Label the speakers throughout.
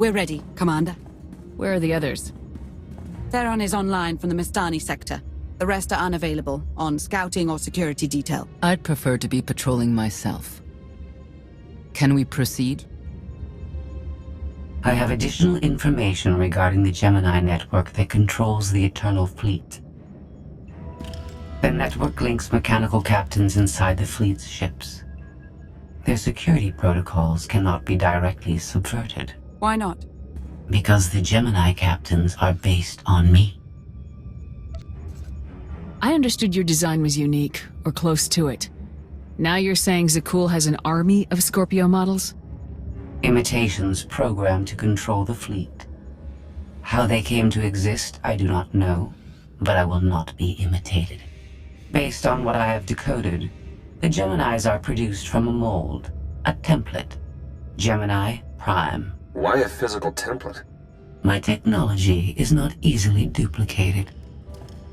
Speaker 1: We're ready, Commander.
Speaker 2: Where are the others?
Speaker 1: Theron is online from the Mistani sector. The rest are unavailable, on scouting or security detail.
Speaker 3: I'd prefer to be patrolling myself. Can we proceed?
Speaker 4: I have additional information regarding the Gemini network that controls the Eternal Fleet. The network links mechanical captains inside the fleet's ships. Their security protocols cannot be directly subverted.
Speaker 1: Why not?
Speaker 4: Because the Gemini captains are based on me.
Speaker 2: I understood your design was unique, or close to it. Now you're saying Zakul has an army of Scorpio models?
Speaker 4: Imitations programmed to control the fleet. How they came to exist, I do not know, but I will not be imitated. Based on what I have decoded, the Geminis are produced from a mold, a template. Gemini Prime.
Speaker 5: Why a physical template?
Speaker 4: My technology is not easily duplicated.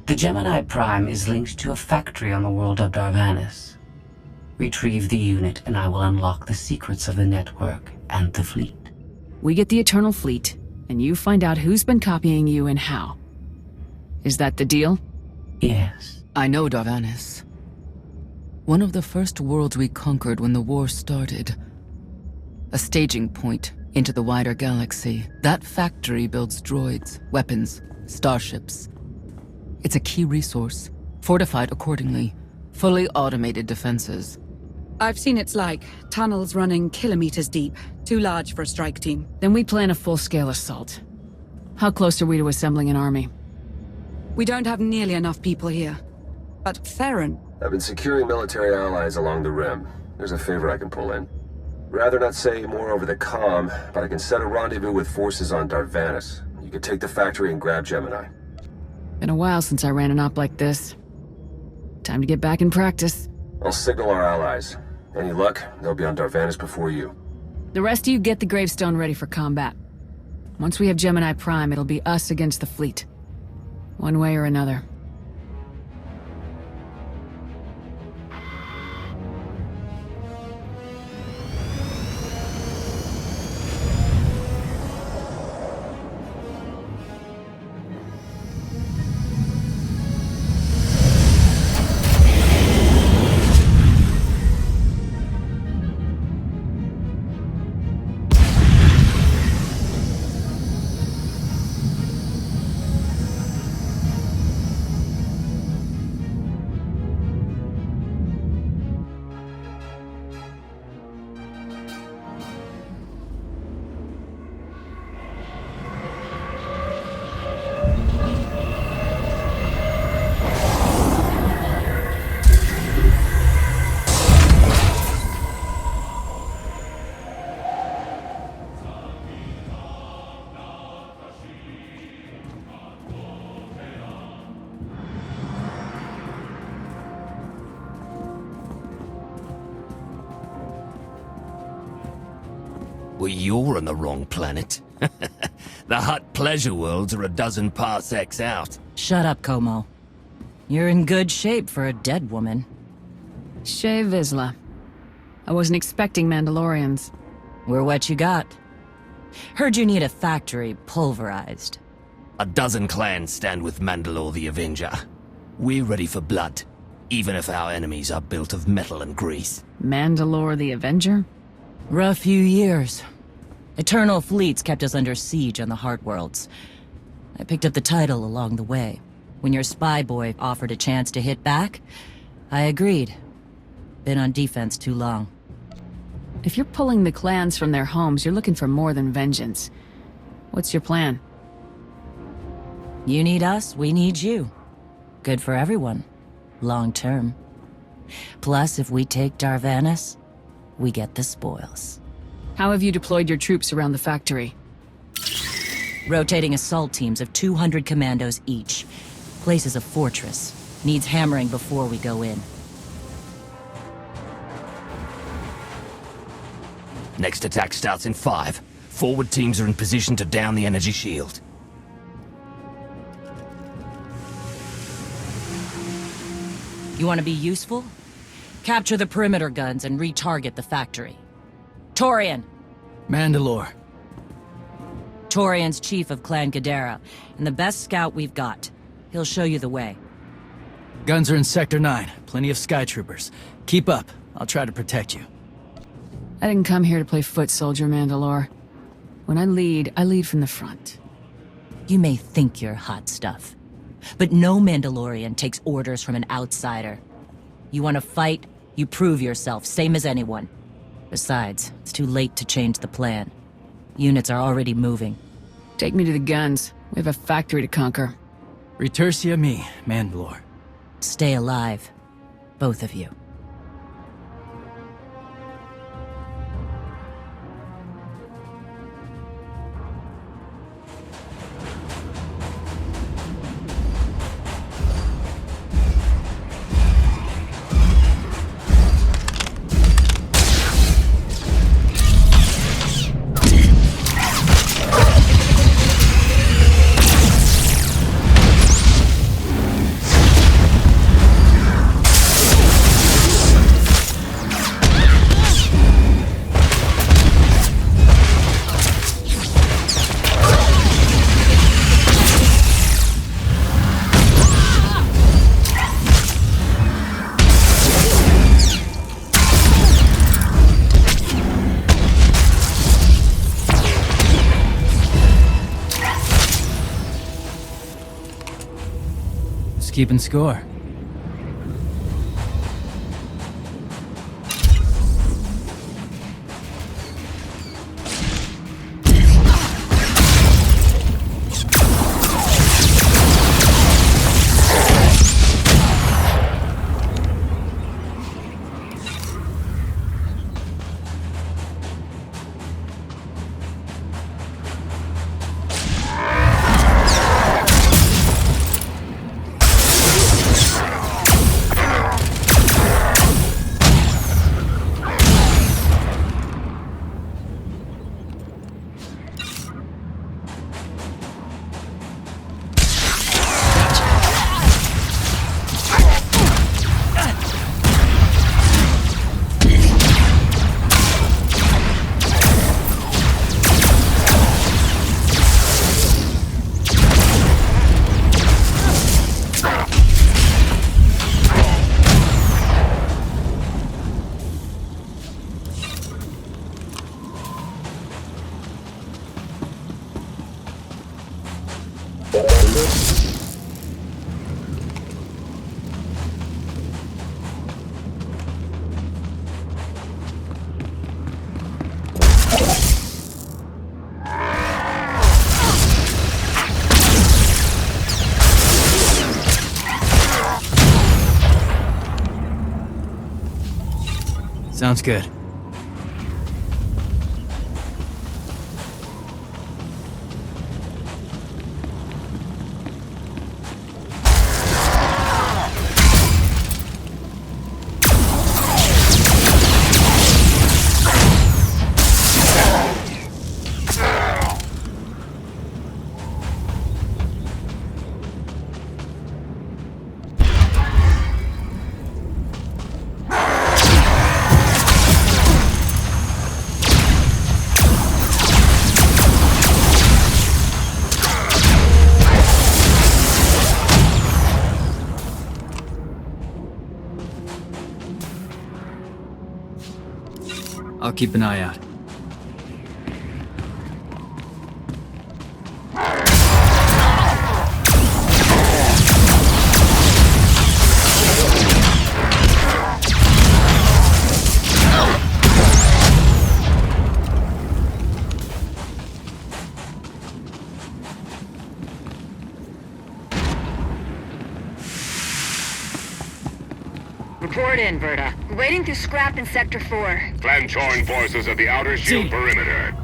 Speaker 4: The Gemini Prime is linked to a factory on the world of Darvanis. Retrieve the unit and I will unlock the secrets of the network and the fleet.
Speaker 2: We get the Eternal Fleet, and you find out who's been copying you and how. Is that the deal?
Speaker 4: Yes.
Speaker 3: I know Darvanis. One of the first worlds we conquered when the war started. A staging point into the wider galaxy. That factory builds droids, weapons, starships. It's a key resource, fortified accordingly. Fully automated defenses.
Speaker 1: I've seen it's like tunnels running kilometers deep. Too large for a strike team.
Speaker 2: Then we plan a full-scale assault. How close are we to assembling an army?
Speaker 1: We don't have nearly enough people here. But Theron...
Speaker 5: I've been securing military allies along the rim. There's a favor I can pull in. Rather not say more over the comm, but I can set a rendezvous with forces on Darvanis. You can take the factory and grab Gemini.
Speaker 2: Been a while since I ran an op like this. Time to get back in practice.
Speaker 5: I'll signal our allies. Any luck, they'll be on Darvanis before you.
Speaker 2: The rest of you get the gravestone ready for combat. Once we have Gemini Prime, it'll be us against the fleet. One way or another.
Speaker 6: Well, you're on the wrong planet. The Hutt pleasure worlds are a dozen parsecs out.
Speaker 7: Shut up, Como. You're in good shape for a dead woman.
Speaker 2: Shay Vizsla. I wasn't expecting Mandalorians.
Speaker 7: We're what you got. Heard you need a factory pulverized.
Speaker 6: A dozen clans stand with Mandalore the Avenger. We're ready for blood, even if our enemies are built of metal and grease.
Speaker 2: Mandalore the Avenger?
Speaker 7: Rough few years. Eternal fleets kept us under siege on the Heart Worlds. I picked up the title along the way. When your spy boy offered a chance to hit back, I agreed. Been on defense too long.
Speaker 2: If you're pulling the clans from their homes, you're looking for more than vengeance. What's your plan?
Speaker 7: You need us, we need you. Good for everyone. Long term. Plus, if we take Darvanis, we get the spoils.
Speaker 2: How have you deployed your troops around the factory?
Speaker 7: Rotating assault teams of 200 commandos each. Place is a fortress. Needs hammering before we go in.
Speaker 6: Next attack starts in 5. Forward teams are in position to down the energy shield.
Speaker 7: You want to be useful? Capture the perimeter guns and retarget the factory. Torian!
Speaker 3: Mandalore.
Speaker 7: Torian's chief of Clan Ghidorah, and the best scout we've got. He'll show you the way.
Speaker 8: Guns are in Sector 9. Plenty of Sky Troopers. Keep up. I'll try to protect you.
Speaker 2: I didn't come here to play foot soldier, Mandalore. When I lead from the front.
Speaker 7: You may think you're hot stuff, but no Mandalorian takes orders from an outsider. You want to fight, you prove yourself, same as anyone. Besides, it's too late to change the plan. Units are already moving.
Speaker 2: Take me to the guns. We have a factory to conquer.
Speaker 8: Retursia me, Mandalore.
Speaker 7: Stay alive, both of you.
Speaker 8: Keeping score. Sounds good. I'll keep an eye out.
Speaker 9: Report in, Verta. Waiting to scrap in Sector 4.
Speaker 10: Clan-torn forces at the outer shield perimeter.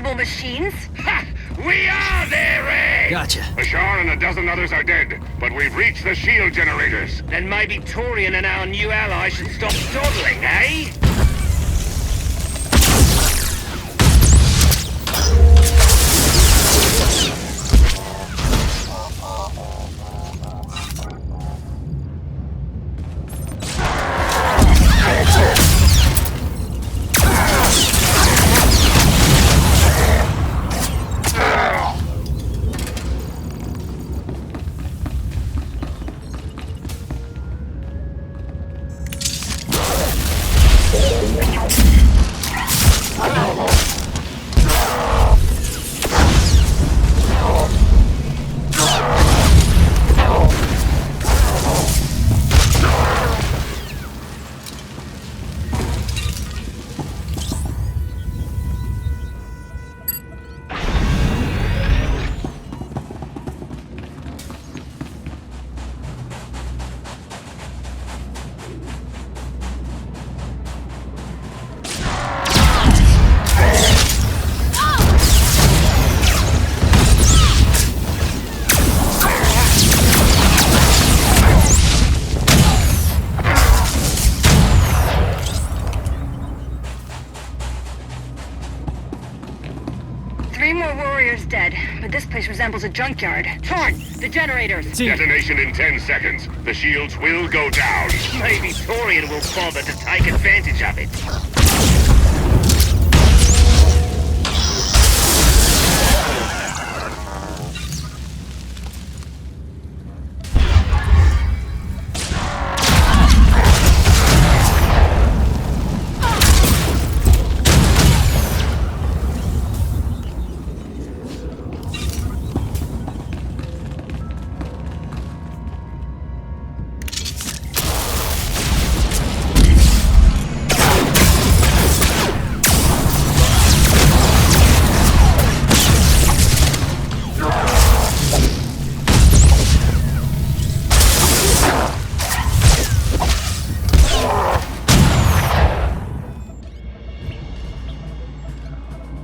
Speaker 9: inviable machines?
Speaker 10: Ha! We are there, eh?
Speaker 8: Gotcha.
Speaker 10: Bashar and a dozen others are dead, but we've reached the shield generators.
Speaker 6: Then maybe Torian and our new ally should stop dawdling, eh?
Speaker 9: This place resembles a junkyard. Torn! The generators!
Speaker 10: Detonation in 10 seconds. The shields will go down.
Speaker 6: Maybe Torian will bother to take advantage of it.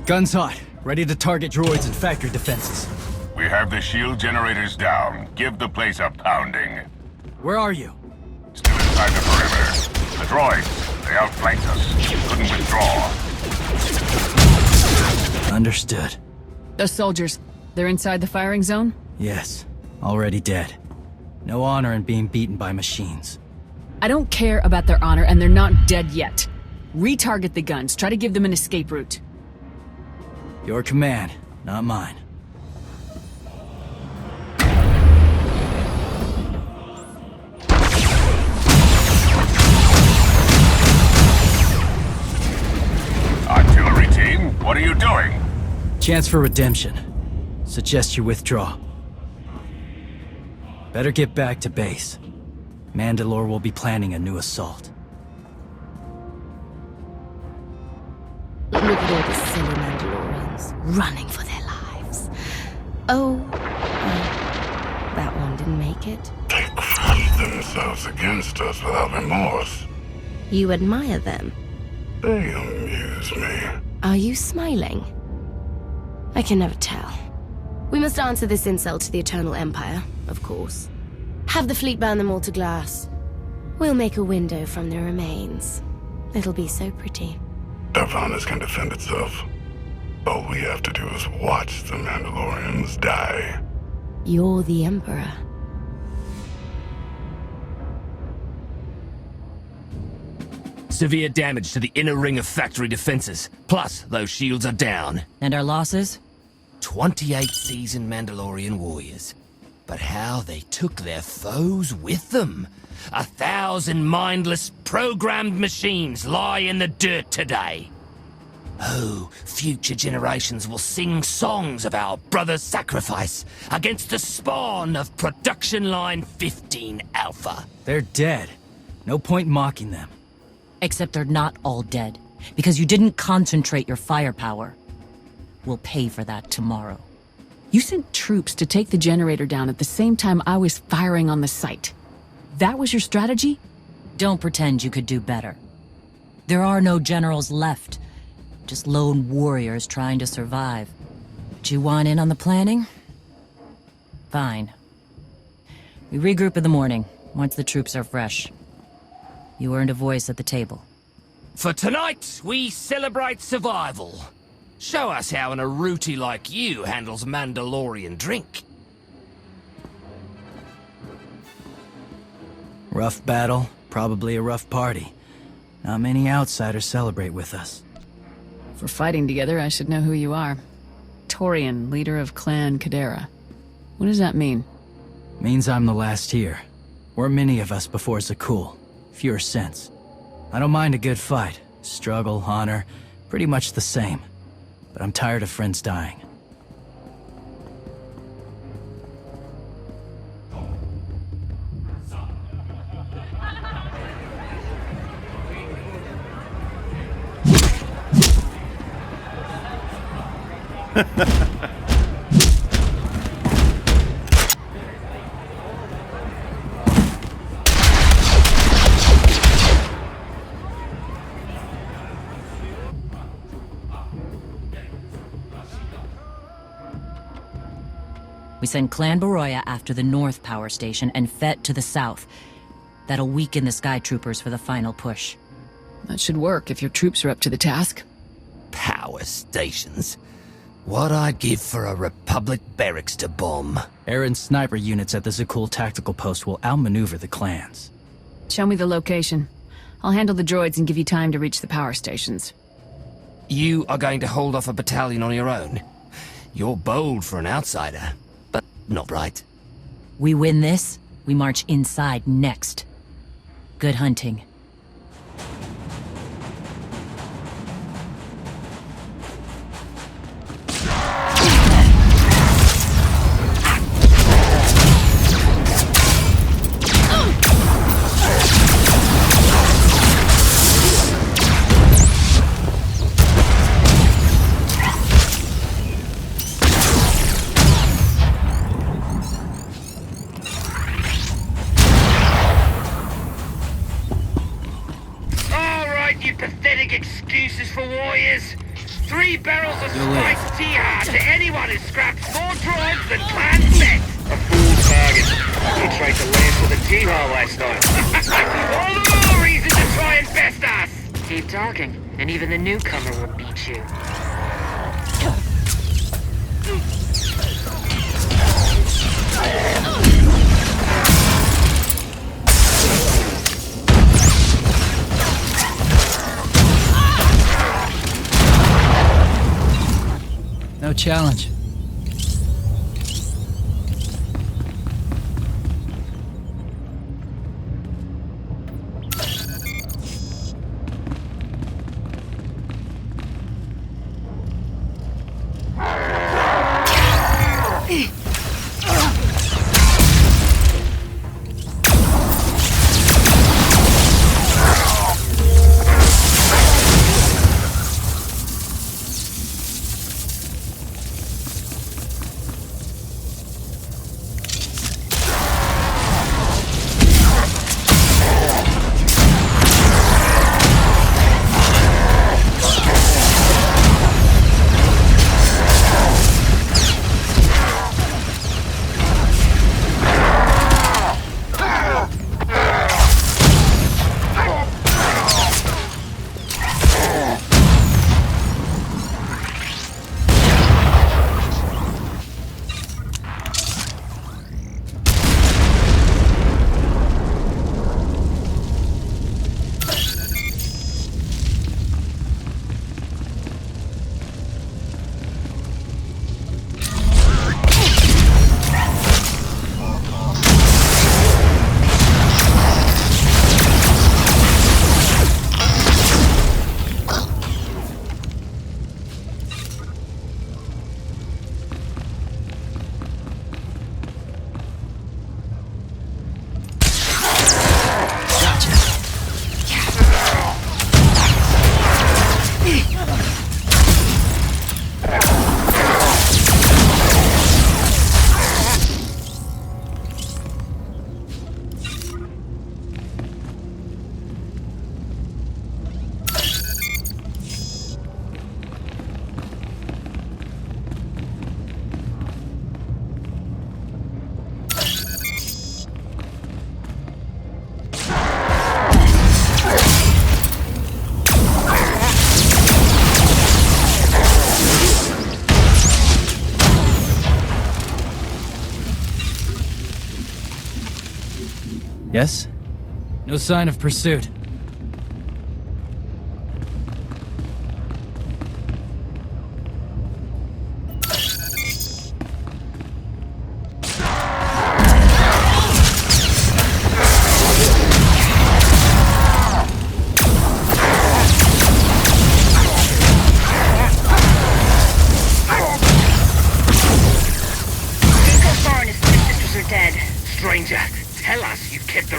Speaker 8: Guns hot. Ready to target droids and factory defenses.
Speaker 10: We have the shield generators down. Give the place a pounding.
Speaker 8: Where are you?
Speaker 10: Still inside the perimeter. The droids, they outflanked us. Couldn't withdraw.
Speaker 8: Understood.
Speaker 2: Those soldiers, they're inside the firing zone?
Speaker 8: Yes. Already dead. No honor in being beaten by machines.
Speaker 2: I don't care about their honor, and they're not dead yet. Retarget the guns. Try to give them an escape route.
Speaker 8: Your command, not mine.
Speaker 10: Artillery team, what are you doing?
Speaker 8: Chance for redemption. Suggest you withdraw. Better get back to base. Mandalore will be planning a new assault.
Speaker 11: Look at all the silly Mandalorians running for their lives. Oh, that one didn't make it.
Speaker 10: They crammed themselves against us without remorse.
Speaker 11: You admire them?
Speaker 10: They amuse me.
Speaker 11: Are you smiling? I can never tell. We must answer this insult to the Eternal Empire, of course. Have the fleet burn them all to glass. We'll make a window from their remains. It'll be so pretty.
Speaker 10: Darvanas can defend itself. All we have to do is watch the Mandalorians die.
Speaker 11: You're the Emperor.
Speaker 6: Severe damage to the inner ring of factory defenses. Plus, those shields are down.
Speaker 7: And our losses?
Speaker 6: 28 seasoned Mandalorian warriors. But how they took their foes with them. 1,000 mindless, programmed machines lie in the dirt today. Oh, future generations will sing songs of our brother's sacrifice against the spawn of Production Line 15 Alpha.
Speaker 8: They're dead. No point mocking them.
Speaker 7: Except they're not all dead, because you didn't concentrate your firepower. We'll pay for that tomorrow.
Speaker 2: You sent troops to take the generator down at the same time I was firing on the site. That was your strategy?
Speaker 7: Don't pretend you could do better. There are no generals left. Just lone warriors trying to survive. But you want in on the planning? Fine. We regroup in the morning, once the troops are fresh. You earned a voice at the table.
Speaker 6: For tonight, we celebrate survival. Show us how an Aruti like you handles Mandalorian drink.
Speaker 8: Rough battle, probably a rough party. Not many outsiders celebrate with us.
Speaker 2: For fighting together, I should know who you are. Torian, leader of Clan Kadera. What does that mean?
Speaker 8: Means I'm the last here. We're many of us before Zakul. Fewer sense. I don't mind a good fight. Struggle, honor, pretty much the same. But I'm tired of friends dying.
Speaker 7: We send Clan Baroya after the North Power Station and Fett to the south. That'll weaken the Sky Troopers for the final push.
Speaker 2: That should work if your troops are up to the task.
Speaker 6: Power stations. What I'd give for a Republic barracks to bomb.
Speaker 8: Aaron's sniper units at the Zakul tactical post will outmaneuver the clans.
Speaker 2: Show me the location. I'll handle the droids and give you time to reach the power stations.
Speaker 6: You are going to hold off a battalion on your own? You're bold for an outsider, but not right.
Speaker 7: We win this, we march inside next. Good hunting.
Speaker 12: Excuses for warriors. 3 barrels of spiced tea to anyone who scraps more droids than Clan Sith. A fool target. He tried to land with a tea hall last night. All the more reason to try and best us.
Speaker 9: Keep talking, and even the newcomer will beat you.
Speaker 8: No challenge. Yes? No sign of pursuit.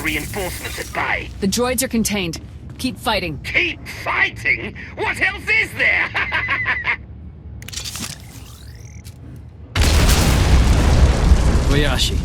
Speaker 12: Reinforcements at bay.
Speaker 2: The droids are contained. Keep fighting.
Speaker 12: Keep fighting? What else is there?
Speaker 8: Koyashi.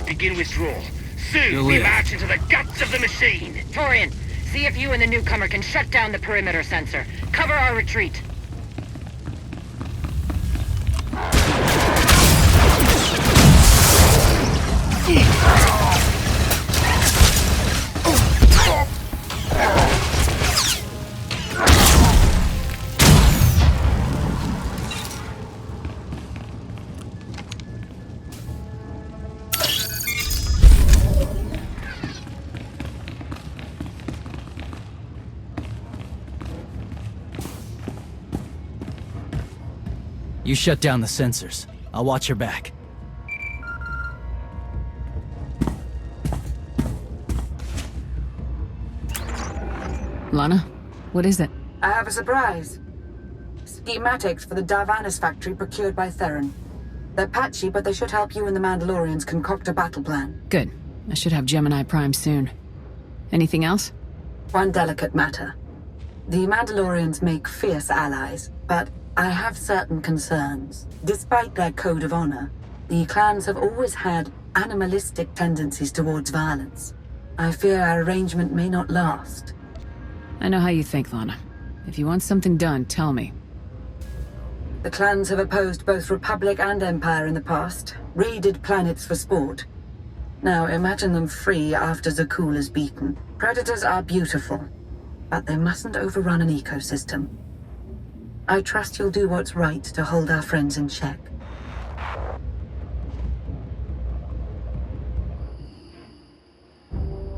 Speaker 12: Begin withdrawal. Soon we march into the guts of the machine.
Speaker 9: Torian, see if you and the newcomer can shut down the perimeter sensor. Cover our retreat.
Speaker 8: You shut down the sensors. I'll watch your back.
Speaker 2: Lana, what is it?
Speaker 1: I have a surprise. Schematics for the Darvanis factory procured by Theron. They're patchy, but they should help you and the Mandalorians concoct a battle plan.
Speaker 2: Good. I should have Gemini Prime soon. Anything else?
Speaker 1: One delicate matter. The Mandalorians make fierce allies, but I have certain concerns. Despite their code of honor, the clans have always had animalistic tendencies towards violence. I fear our arrangement may not last.
Speaker 2: I know how you think, Lana. If you want something done, tell me.
Speaker 1: The clans have opposed both Republic and Empire in the past, raided planets for sport. Now imagine them free after Zakul is beaten. Predators are beautiful, but they mustn't overrun an ecosystem. I trust you'll do what's right to hold our friends in check.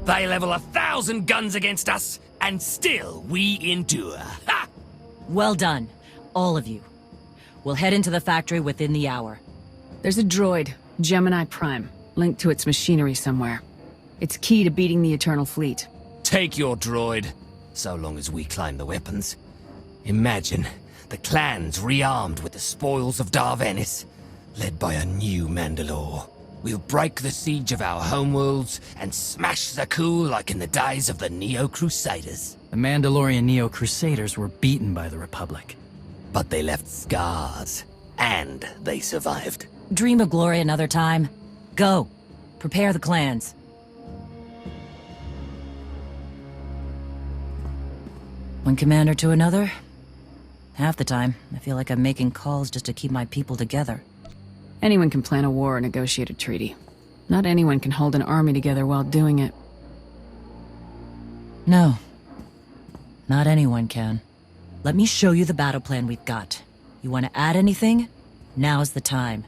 Speaker 6: They level 1,000 guns against us, and still we endure. Ha!
Speaker 7: Well done, all of you. We'll head into the factory within the hour.
Speaker 2: There's a droid, Gemini Prime, linked to its machinery somewhere. It's key to beating the Eternal Fleet.
Speaker 6: Take your droid, so long as we claim the weapons. Imagine the clans rearmed with the spoils of Darvanis, led by a new Mandalore. We'll break the siege of our homeworlds and smash Zakul like in the days of the Neo-Crusaders.
Speaker 8: The Mandalorian Neo-Crusaders were beaten by the Republic.
Speaker 6: But they left scars, and they survived.
Speaker 7: Dream of glory another time. Go. Prepare the clans. One commander to another. Half the time, I feel like I'm making calls just to keep my people together.
Speaker 2: Anyone can plan a war or negotiate a treaty. Not anyone can hold an army together while doing it.
Speaker 7: No. Not anyone can. Let me show you the battle plan we've got. You want to add anything? Now's the time.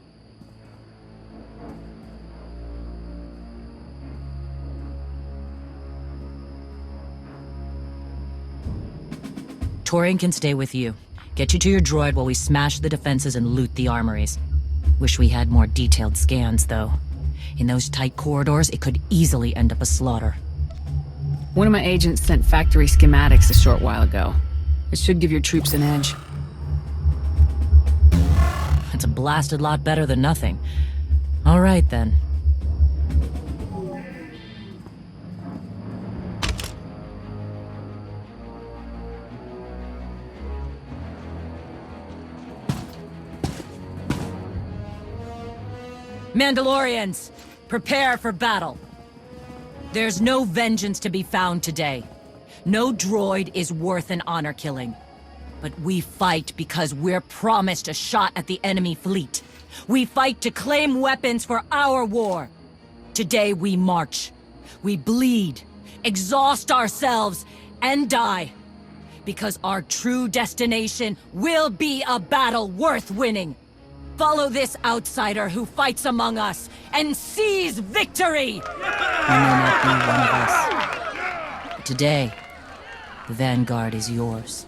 Speaker 7: Torian can stay with you. Get you to your droid while we smash the defenses and loot the armories. Wish we had more detailed scans, though. In those tight corridors, it could easily end up a slaughter.
Speaker 2: One of my agents sent factory schematics a short while ago. It should give your troops an edge.
Speaker 7: It's a blasted lot better than nothing. All right, then. Mandalorians, prepare for battle. There's no vengeance to be found today. No droid is worth an honor killing. But we fight because we're promised a shot at the enemy fleet. We fight to claim weapons for our war. Today we march. We bleed, exhaust ourselves, and die. Because our true destination will be a battle worth winning. Follow this outsider who fights among us and seize victory! You may not be one of us. But today, the Vanguard is yours.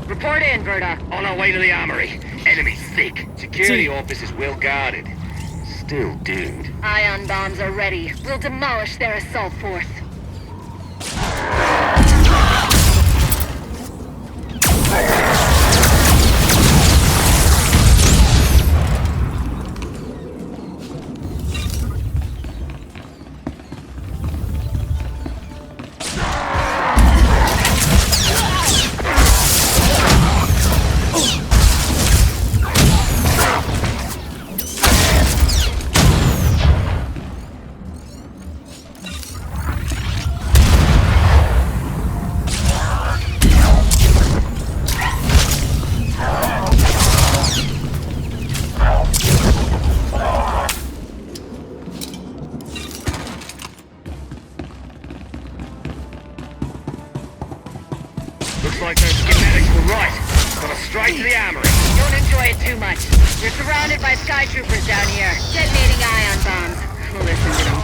Speaker 12: Report in, Verda. On our way to the armory. Enemy thick. Security officers well guarded. Still, dude.
Speaker 9: Ion bombs are ready. We'll demolish their assault force.
Speaker 12: Looks like those schematics were right. Got us straight to the armory.
Speaker 9: Don't enjoy it too much. You're surrounded by sky troopers down here, detonating ion bombs. Listen to them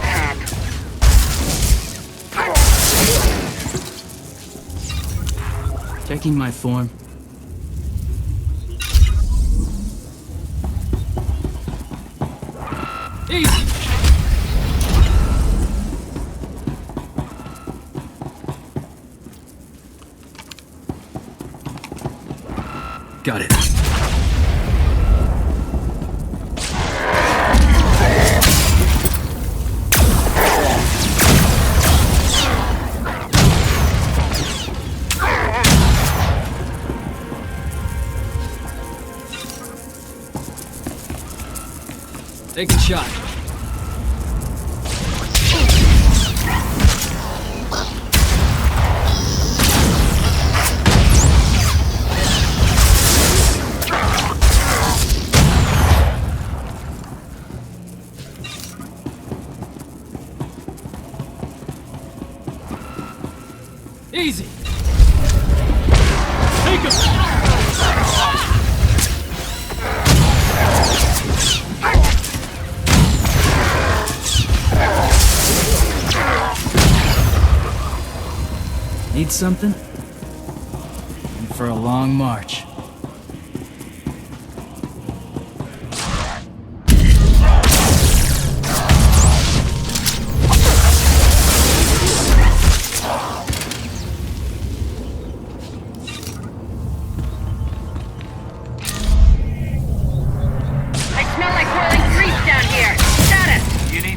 Speaker 9: pop.
Speaker 8: Taking my form. Easy! Got it. Taking shot. Easy. Take him. Need something? And for a long march.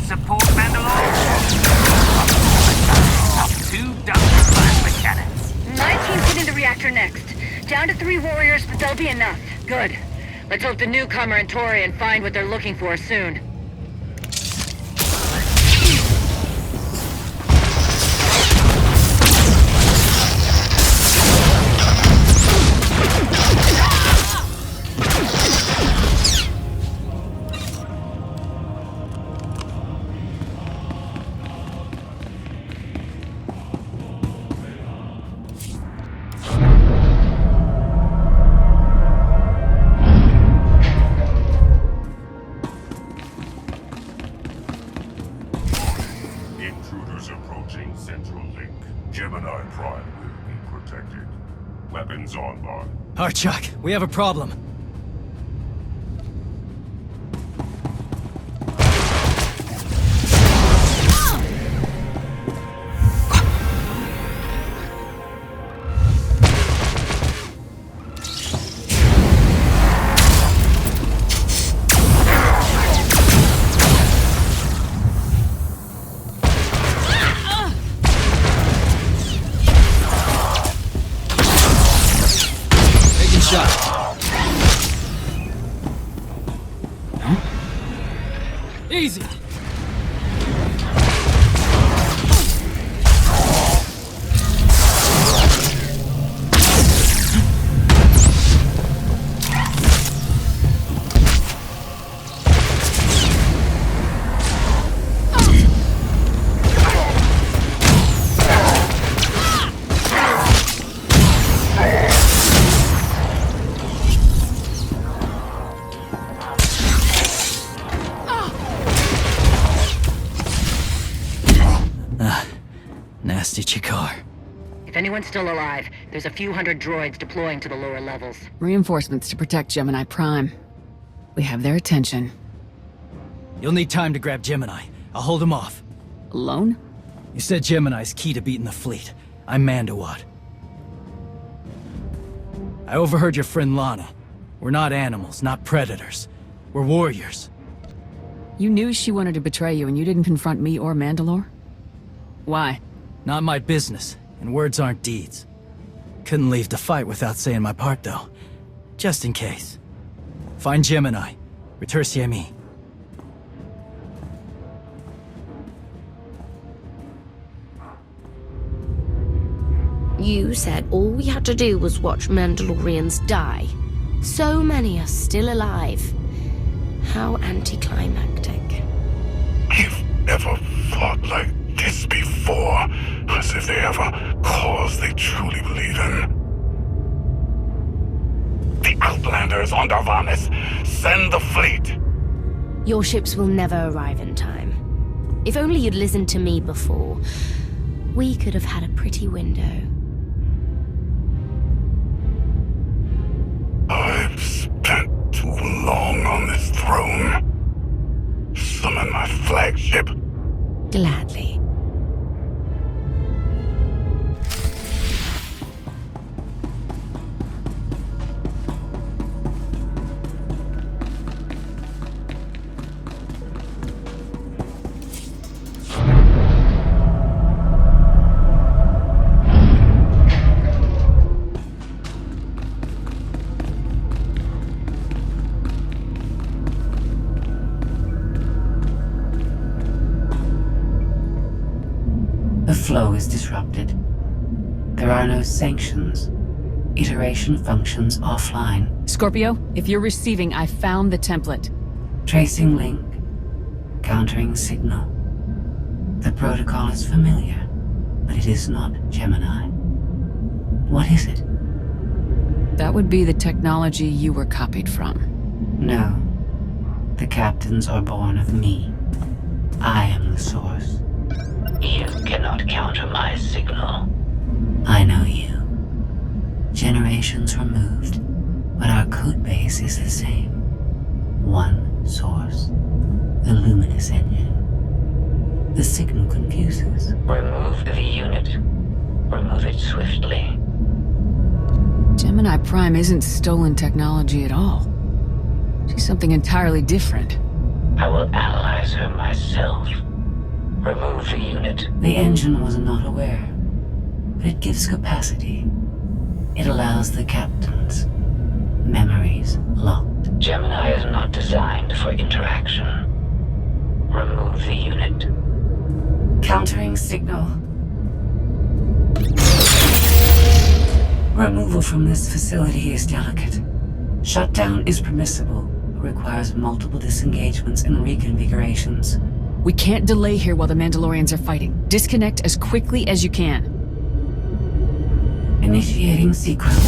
Speaker 12: Support, Mandalore? 2 dozen plasma cannons.
Speaker 9: My team's hitting the reactor next. Down to 3 warriors, but they'll be enough. Good. Let's hope the newcomer and Torian find what they're looking for soon.
Speaker 10: Gemini Prime will be protected. Weapons online.
Speaker 8: Archuk, we have a problem.
Speaker 2: Easy!
Speaker 8: Nasty Chikar.
Speaker 9: If anyone's still alive, there's a few hundred droids deploying to the lower levels.
Speaker 2: Reinforcements to protect Gemini Prime. We have their attention.
Speaker 8: You'll need time to grab Gemini. I'll hold him off.
Speaker 2: Alone?
Speaker 8: You said Gemini's key to beating the fleet. I'm Mandawat. I overheard your friend Lana. We're not animals, not predators. We're warriors.
Speaker 2: You knew she wanted to betray you and you didn't confront me or Mandalore? Why?
Speaker 8: Not my business, and words aren't deeds. Couldn't leave the fight without saying my part, though. Just in case. Find Gemini. Retursier me.
Speaker 11: You said all we had to do was watch Mandalorians die. So many are still alive. How anticlimactic.
Speaker 10: You've never fought like this before, as if they have a cause they truly believe in. The Outlanders on Darvanis! Send the fleet!
Speaker 11: Your ships will never arrive in time. If only you'd listened to me before, we could have had a pretty window.
Speaker 10: I've spent too long on this throne. Summon my flagship.
Speaker 11: Gladly.
Speaker 4: The flow is disrupted. There are no sanctions. Iteration functions offline.
Speaker 2: Scorpio, if you're receiving, I found the template.
Speaker 4: Tracing link. Countering signal. The protocol is familiar, but it is not Gemini. What is it?
Speaker 2: That would be the technology you were copied from.
Speaker 4: No. The captains are born of me. I am the source. You cannot counter my signal. I know you. Generations removed, but our code base is the same. One source. The luminous engine. The signal confuses. Remove the unit. Remove it swiftly.
Speaker 2: Gemini Prime isn't stolen technology at all. She's something entirely different.
Speaker 4: I will analyze her myself. Remove the unit. The engine was not aware, but it gives capacity. It allows the captains. Memories locked. Gemini is not designed for interaction. Remove the unit. Countering signal. Removal from this facility is delicate. Shutdown is permissible, but requires multiple disengagements and reconfigurations.
Speaker 2: We can't delay here while the Mandalorians are fighting. Disconnect as quickly as you can.
Speaker 4: Initiating sequence.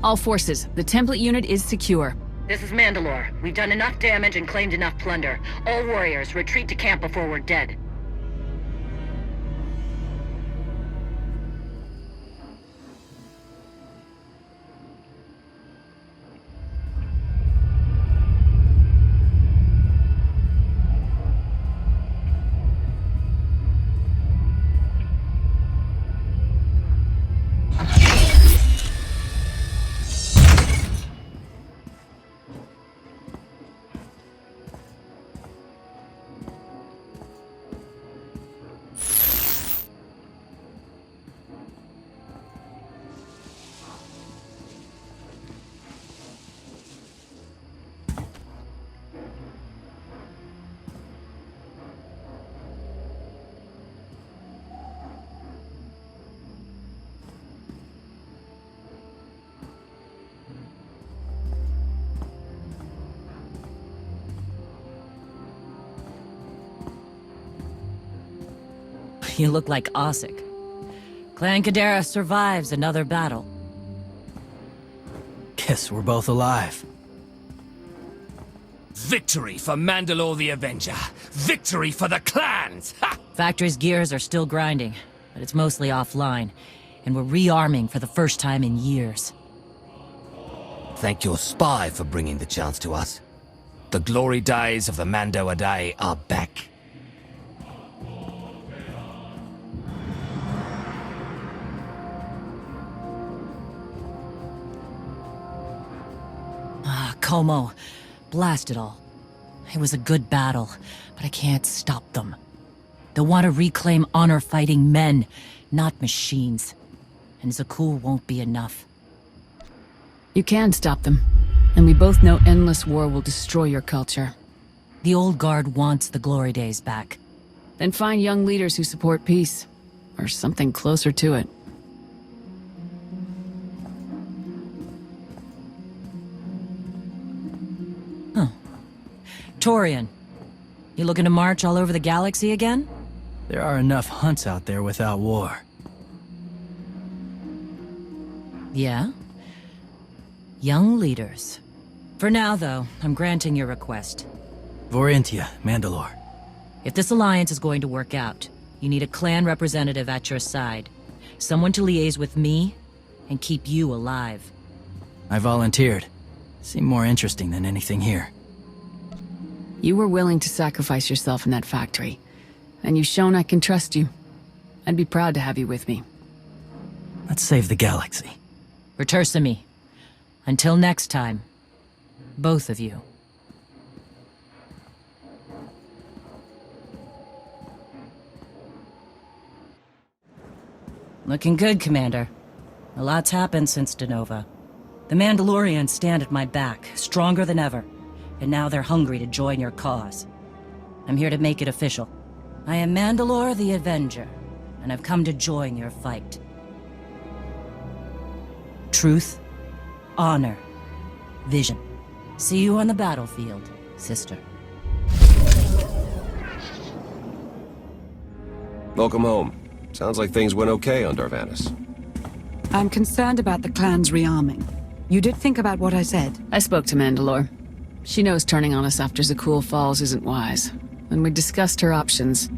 Speaker 2: All forces, the template unit is secure.
Speaker 9: This is Mandalore. We've done enough damage and claimed enough plunder. All warriors, retreat to camp before we're dead.
Speaker 7: You look like Ossic. Clan Kadera survives another battle.
Speaker 8: Guess we're both alive.
Speaker 6: Victory for Mandalore the Avenger! Victory for the clans! Ha!
Speaker 7: Factory's gears are still grinding, but it's mostly offline, and we're rearming for the first time in years.
Speaker 6: Thank your spy for bringing the chance to us. The glory days of the Mando Adae are back.
Speaker 7: Como, blast it all. It was a good battle, but I can't stop them. They want to reclaim honor-fighting men, not machines. And Zakuul won't be enough.
Speaker 2: You can stop them. And we both know endless war will destroy your culture.
Speaker 7: The old guard wants the glory days back.
Speaker 2: Then find young leaders who support peace. Or something closer to it.
Speaker 7: Torian, you looking to march all over the galaxy again?
Speaker 8: There are enough hunts out there without war.
Speaker 7: Yeah? Young leaders. For now, though, I'm granting your request.
Speaker 8: Vorintia, Mandalore.
Speaker 7: If this alliance is going to work out, you need a clan representative at your side. Someone to liaise with me and keep you alive.
Speaker 8: I volunteered. Seemed more interesting than anything here.
Speaker 2: You were willing to sacrifice yourself in that factory. And you've shown I can trust you. I'd be proud to have you with me.
Speaker 8: Let's save the galaxy.
Speaker 7: Return me. Until next time, both of you. Looking good, Commander. A lot's happened since Denova. The Mandalorians stand at my back, stronger than ever. And now they're hungry to join your cause. I'm here to make it official. I am Mandalore the Avenger, and I've come to join your fight. Truth, honor, vision. See you on the battlefield, sister.
Speaker 5: Welcome home. Sounds like things went okay on Darvanis.
Speaker 1: I'm concerned about the clan's rearming. You did think about what I said?
Speaker 2: I spoke to Mandalore. She knows turning on us after Zakuul falls isn't wise. And we discussed her options.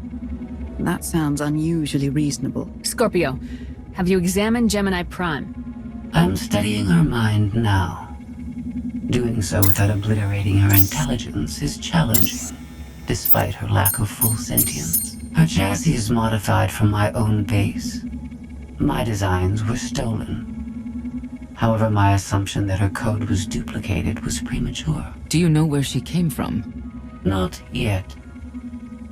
Speaker 1: That sounds unusually reasonable.
Speaker 2: Scorpio, have you examined Gemini Prime?
Speaker 4: I'm studying her mind now. Doing so without obliterating her intelligence is challenging, despite her lack of full sentience. Her chassis is modified from my own base. My designs were stolen. However, my assumption that her code was duplicated was premature.
Speaker 3: Do you know where she came from?
Speaker 4: Not yet.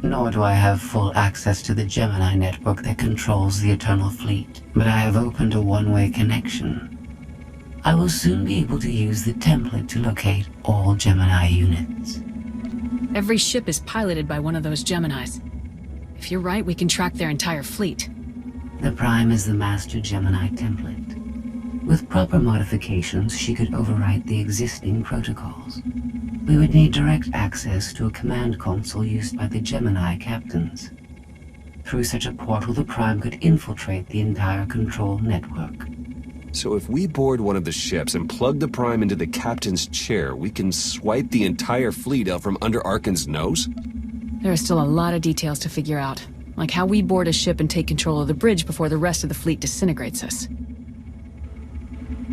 Speaker 4: Nor do I have full access to the Gemini network that controls the Eternal Fleet. But I have opened a one-way connection. I will soon be able to use the template to locate all Gemini units.
Speaker 2: Every ship is piloted by one of those Geminis. If you're right, we can track their entire fleet.
Speaker 4: The Prime is the master Gemini template. With proper modifications, she could overwrite the existing protocols. We would need direct access to a command console used by the Gemini captains. Through such a portal, the Prime could infiltrate the entire control network.
Speaker 5: So if we board one of the ships and plug the Prime into the captain's chair, we can swipe the entire fleet out from under Arkan's nose?
Speaker 2: There are still a lot of details to figure out, like how we board a ship and take control of the bridge before the rest of the fleet disintegrates us.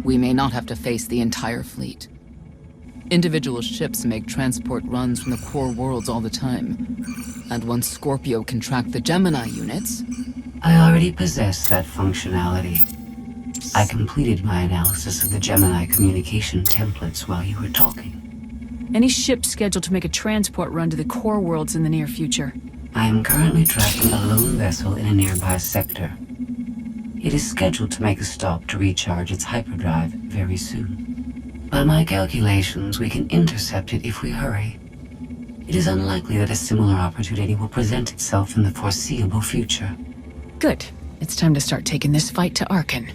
Speaker 3: We may not have to face the entire fleet. Individual ships make transport runs from the core worlds all the time. And once Scorpio can track the Gemini units...
Speaker 4: I already possess that functionality. I completed my analysis of the Gemini communication templates while you were talking.
Speaker 2: Any ship scheduled to make a transport run to the core worlds in the near future?
Speaker 4: I am currently tracking a lone vessel in a nearby sector. It is scheduled to make a stop to recharge its hyperdrive very soon. By my calculations, we can intercept it if we hurry. It is unlikely that a similar opportunity will present itself in the foreseeable future.
Speaker 2: Good. It's time to start taking this fight to Arkan.